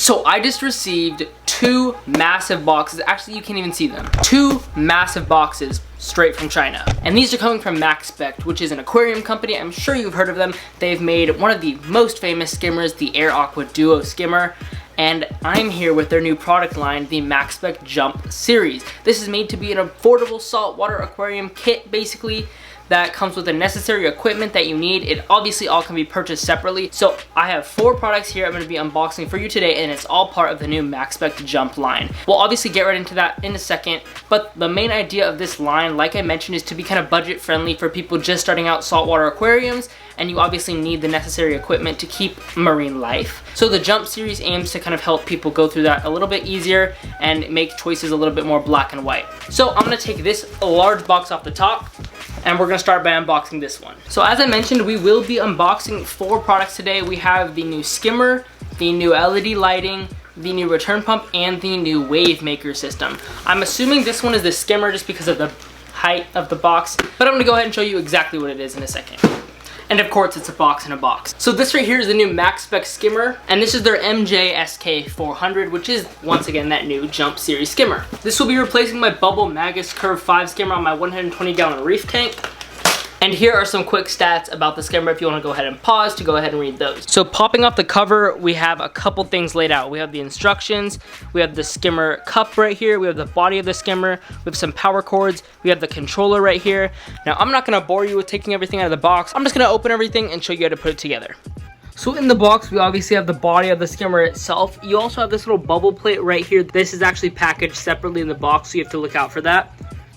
So I just received 2 massive boxes. Actually, you can't even see them. 2 massive boxes straight from China. And these are coming from Maxspect, which is an aquarium company. I'm sure you've heard of them. They've made one of the most famous skimmers, the Air Aqua Duo skimmer. And I'm here with their new product line, the Maxspect Jump series. This is made to be an affordable saltwater aquarium kit, basically, that comes with the necessary equipment that you need. It obviously all can be purchased separately. So I have 4 products here I'm going to be unboxing for you today, and it's all part of the new Maxspect Jump line. We'll obviously get right into that in a second, but the main idea of this line, like I mentioned, is to be kind of budget friendly for people just starting out saltwater aquariums, and you obviously need the necessary equipment to keep marine life. So the Jump series aims to kind of help people go through that a little bit easier and make choices a little bit more black and white. So I'm going to take this large box off the top, and we're going to start by unboxing this one. So as I mentioned, we will be unboxing 4 products today. We have the new skimmer, the new LED lighting, the new return pump, and the new Wavemaker system. I'm assuming this one is the skimmer just because of the height of the box, but I'm going to go ahead and show you exactly what it is in a second. And of course, it's a box in a box. So this right here is the new Maxspect skimmer, and this is their MJ-SK400, which is, once again, that new Jump series skimmer. This will be replacing my Bubble Magus Curve 5 skimmer on my 120-gallon reef tank. And here are some quick stats about the skimmer if you want to go ahead and pause to go ahead and read those. So popping off the cover, we have a couple things laid out. We have the instructions, we have the skimmer cup right here, we have the body of the skimmer, we have some power cords, we have the controller right here. Now I'm not going to bore you with taking everything out of the box. I'm just going to open everything and show you how to put it together. So in the box, we obviously have the body of the skimmer itself. You also have this little bubble plate right here. This is actually packaged separately in the box, so you have to look out for that.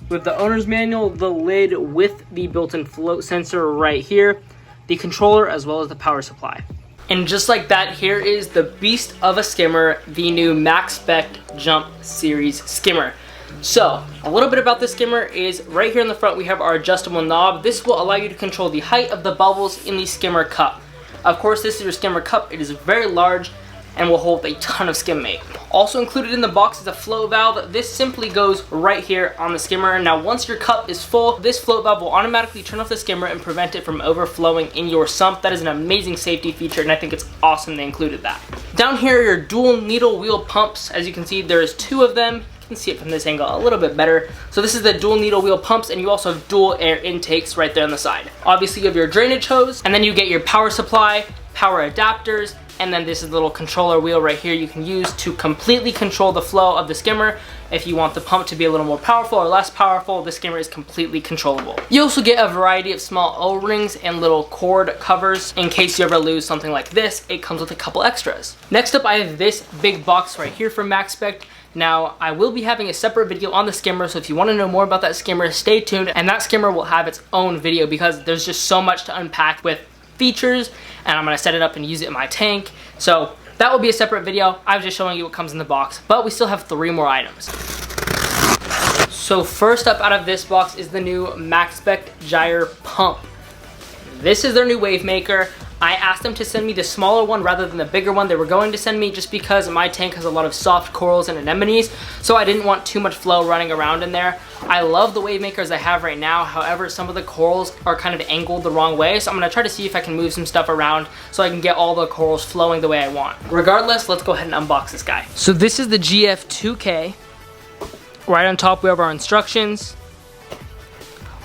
With the owner's manual, the lid with the built-in float sensor right here, the controller, as well as the power supply. And just like that, here is the beast of a skimmer, the new Maxspect Jump series skimmer. So, a little bit about the skimmer is right here in the front we have our adjustable knob. This will allow you to control the height of the bubbles in the skimmer cup. Of course, this is your skimmer cup. It is very large and will hold a ton of skimmate. Also included in the box is a float valve. This simply goes right here on the skimmer. Now once your cup is full, this float valve will automatically turn off the skimmer and prevent it from overflowing in your sump. That is an amazing safety feature, and I think it's awesome they included that. Down here are your dual needle wheel pumps. As you can see, there's 2 of them. You can see it from this angle a little bit better. So this is the dual needle wheel pumps, and you also have dual air intakes right there on the side. Obviously you have your drainage hose, and then you get your power supply, power adapters, and then this is the little controller wheel right here you can use to completely control the flow of the skimmer. If you want the pump to be a little more powerful or less powerful, the skimmer is completely controllable. You also get a variety of small O-rings and little cord covers in case you ever lose something like this. It comes with a couple extras. Next up, I have this big box right here from Maxspect. Now, I will be having a separate video on the skimmer, so if you want to know more about that skimmer, stay tuned, and that skimmer will have its own video because there's just so much to unpack with features, and I'm going to set it up and use it in my tank. So that will be a separate video. I was just showing you what comes in the box, but we still have 3 more items. So first up out of this box is the new Maxspect Gyre Pump. This is their new Wavemaker. I asked them to send me the smaller one rather than the bigger one they were going to send me, just because my tank has a lot of soft corals and anemones, so I didn't want too much flow running around in there. I love the Wavemakers I have right now. However, some of the corals are kind of angled the wrong way, so I'm going to try to see if I can move some stuff around so I can get all the corals flowing the way I want. Regardless, let's go ahead and unbox this guy. So this is the GF2K. Right on top we have our instructions.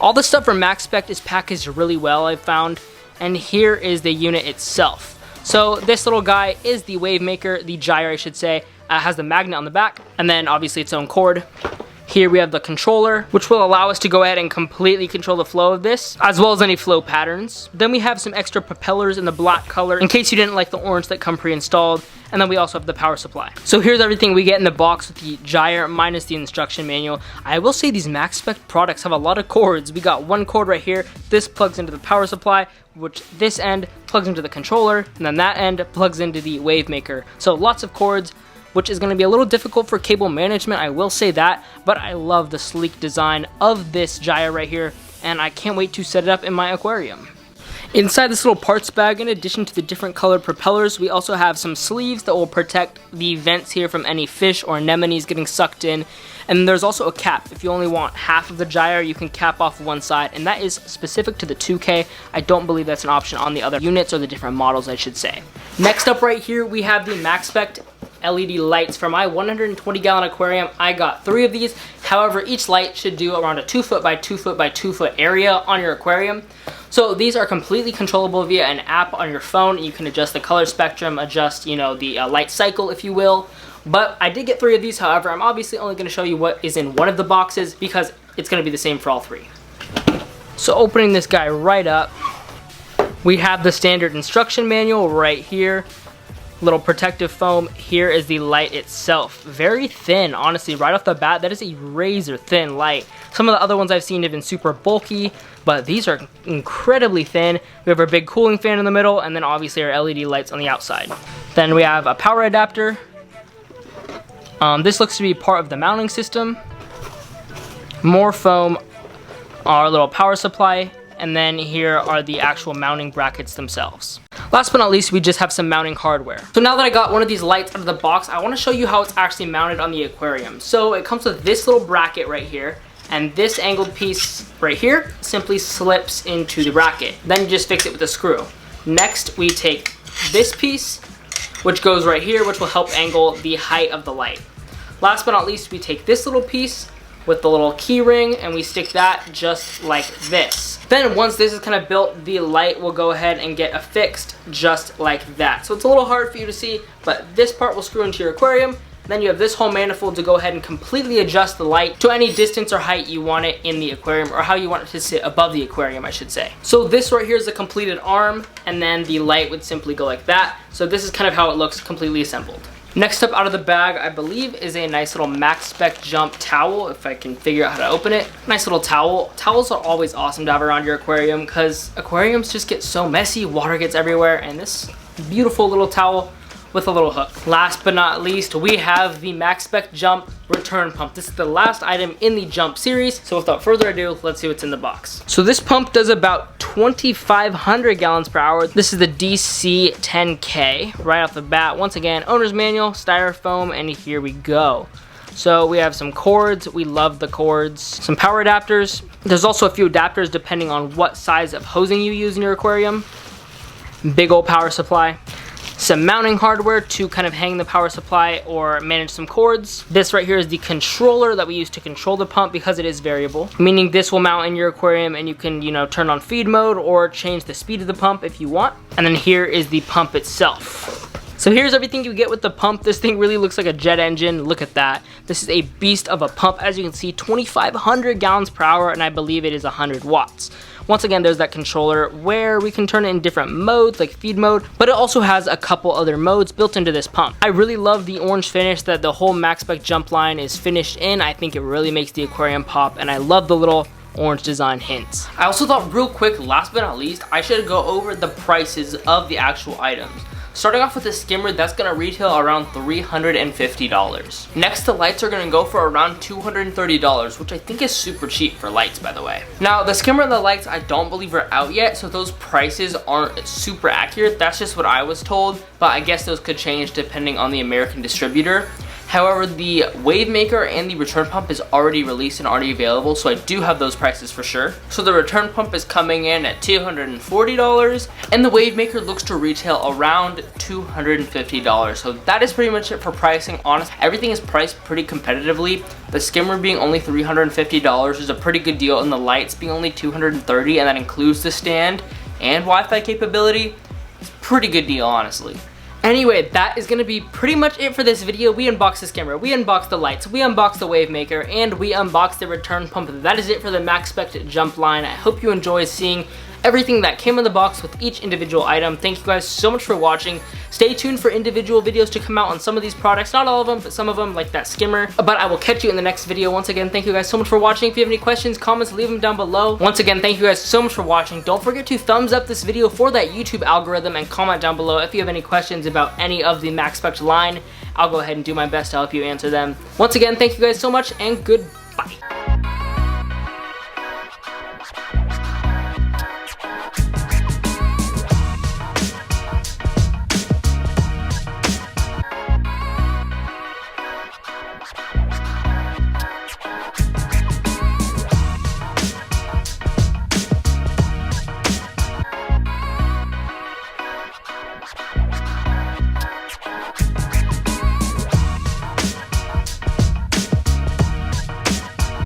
All the stuff from Maxspect is packaged really well, I've found. And here is the unit itself. So this little guy is the Wavemaker, the gyre I should say. Has the magnet on the back, and then obviously its own cord. Here we have the controller, which will allow us to go ahead and completely control the flow of this, as well as any flow patterns. Then we have some extra propellers in the black color, in case you didn't like the orange that come pre-installed. And then we also have the power supply. So here's everything we get in the box with the gyre minus the instruction manual. I will say these Maxspect products have a lot of cords. We got 1 cord right here. This plugs into the power supply, which this end plugs into the controller, and then that end plugs into the Wavemaker. So lots of cords, which is going to be a little difficult for cable management, I will say that, but I love the sleek design of this gyre right here, and I can't wait to set it up in my aquarium. Inside this little parts bag, in addition to the different colored propellers, we also have some sleeves that will protect the vents here from any fish or anemones getting sucked in. And there's also a cap. If you only want half of the gyre, you can cap off one side, and that is specific to the 2K. I don't believe that's an option on the other units, or the different models, I should say. Next up right here, we have the Maxspect LED lights for my 120-gallon aquarium. I got 3 of these. However, each light should do around a 2 foot by 2 foot by 2 foot area on your aquarium. So these are completely controllable via an app on your phone. You can adjust the color spectrum, adjust, you know, the light cycle, if you will. But I did get 3 of these. However, I'm obviously only going to show you what is in one of the boxes because it's going to be the same for all 3. So opening this guy right up, we have the standard instruction manual right here. Little protective foam. Here is the light itself. Very thin, honestly, right off the bat. That is a razor thin light. Some of the other ones I've seen have been super bulky, but these are incredibly thin. We have our big cooling fan in the middle, and then obviously our LED lights on the outside. Then we have a power adapter. This looks to be part of the mounting system. More foam, our little power supply, and then here are the actual mounting brackets themselves. Last but not least, we just have some mounting hardware. So now that I got one of these lights out of the box, I want to show you how it's actually mounted on the aquarium. So it comes with this little bracket right here, and this angled piece right here simply slips into the bracket. Then you just fix it with a screw. Next, we take this piece, which goes right here, which will help angle the height of the light. Last but not least, we take this little piece with the little key ring and we stick that just like this. Then once this is kind of built, the light will go ahead and get affixed just like that. So it's a little hard for you to see, but this part will screw into your aquarium. Then you have this whole manifold to go ahead and completely adjust the light to any distance or height you want it in the aquarium, or how you want it to sit above the aquarium, I should say. So this right here is a completed arm, and then the light would simply go like that. So this is kind of how it looks completely assembled. Next up out of the bag, I believe, is a nice little Maxspect jump towel, if I can figure out how to open it. Nice little towel. Towels are always awesome to have around your aquarium because aquariums just get so messy, water gets everywhere, and this beautiful little towel with a little hook. Last but not least, we have the Maxspect Jump return pump. This is the last item in the Jump series, so without further ado, let's see what's in the box. So this pump does about 2,500 gallons per hour. This is the DC10K right off the bat. Once again, owner's manual, styrofoam, and here we go. So we have some cords. We love the cords. Some power adapters. There's also a few adapters depending on what size of hosing you use in your aquarium. Big old power supply. Some mounting hardware to kind of hang the power supply or manage some cords. This right here is the controller that we use to control the pump because it is variable, meaning this will mount in your aquarium and you can, you know, turn on feed mode or change the speed of the pump if you want. And then here is the pump itself. So here's everything you get with the pump. This thing really looks like a jet engine. Look at that. This is a beast of a pump. As you can see, 2,500 gallons per hour, and I believe it is 100 watts. Once again, there's that controller where we can turn it in different modes, like feed mode, but it also has a couple other modes built into this pump. I really love the orange finish that the whole Maxspect Jump line is finished in. I think it really makes the aquarium pop, and I love the little orange design hints. I also thought real quick, last but not least, I should go over the prices of the actual items. Starting off with the skimmer, that's gonna retail around $350. Next, the lights are gonna go for around $230, which I think is super cheap for lights, by the way. Now, the skimmer and the lights, I don't believe are out yet, so those prices aren't super accurate. That's just what I was told, but I guess those could change depending on the American distributor. However, the Wavemaker and the return pump is already released and already available, so I do have those prices for sure. So the return pump is coming in at $240, and the Wavemaker looks to retail around $250. So that is pretty much it for pricing. Honestly, everything is priced pretty competitively. The skimmer being only $350 is a pretty good deal, and the lights being only $230, and that includes the stand and Wi-Fi capability. It's a pretty good deal, honestly. Anyway, that is going to be pretty much it for this video. We unboxed the skimmer, we unboxed the lights, we unboxed the Wavemaker, and we unboxed the return pump. That is it for the Maxspect Jump line. I hope you enjoy seeing everything that came in the box with each individual item. Thank you guys so much for watching. Stay tuned for individual videos to come out on some of these products. Not all of them, but some of them, like that skimmer. But I will catch you in the next video. Once again, thank you guys so much for watching. If you have any questions, comments, leave them down below. Once again, thank you guys so much for watching. Don't forget to thumbs up this video for that YouTube algorithm, and comment down below if you have any questions about any of the Maxspect line. I'll go ahead and do my best to help you answer them. Once again, thank you guys so much, and goodbye.